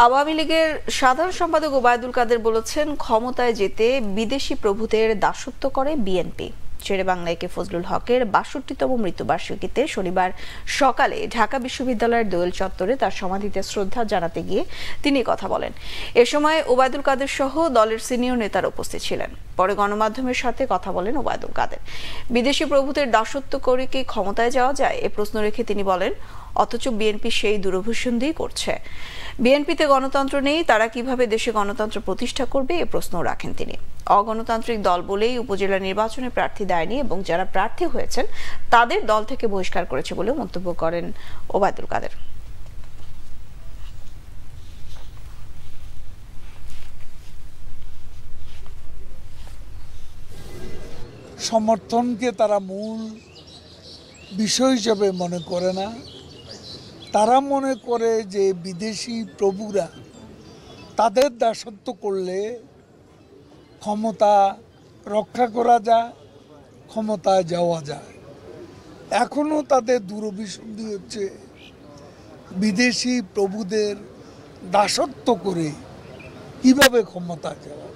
আওয়ামী লীগের সাধারণ সম্পাদক ওবায়দুল কাদের বলেছেন, ক্ষমতায় যেতে বিদেশি প্রভুদের দাসত্ব করে বিএনপি। শেরে বাংলাকে ফজলুল হকের ৬২তম মৃত্যুবার্ষিকীতে শনিবার সকালে ঢাকা বিশ্ববিদ্যালয়ের দোয়েল চত্বরে তার সমাধিতে শ্রদ্ধা জানাতে গিয়ে তিনি কথা বলেন। এ সময় ওবায়দুল কাদের সহ দলের সিনিয়র নেতারা উপস্থিত ছিলেন। পরে গণমাধ্যমের সাথে কথা বলেন ওবায়দুল কাদের। বিদেশি প্রভুদের দাসত্ব করে কি ক্ষমতায় যাওয়া যায়, এ প্রশ্ন রেখে তিনি বলেন, অথচ বিএনপি সেই দুরভিসন্ধি করছে। বিএনপিতে গণতন্ত্র নেই, তারা কিভাবে দেশে গণতন্ত্র প্রতিষ্ঠা করবে, এ প্রশ্ন রাখেন তিনি। অগণতান্ত্রিক দল বলেই উপজেলা নির্বাচনে প্রার্থী দেয়নি এবং যারা প্রার্থী হয়েছেন তাদের দল থেকে বহিষ্কার করেছে বলে মন্তব্য করেন ওবায়দুল কাদের। সমর্থনকে তারা মূল বিষয় হিসেবে মনে করে না। তারা মনে করে যে বিদেশি প্রভুরা তাদের দাসত্ব করলে ক্ষমতা রক্ষা করা যায়, ক্ষমতায় যাওয়া যায়। এখনও তাদের দুরভিসন্ধি হচ্ছে বিদেশি প্রভুদের দাসত্ব করে কিভাবে ক্ষমতা যাওয়া।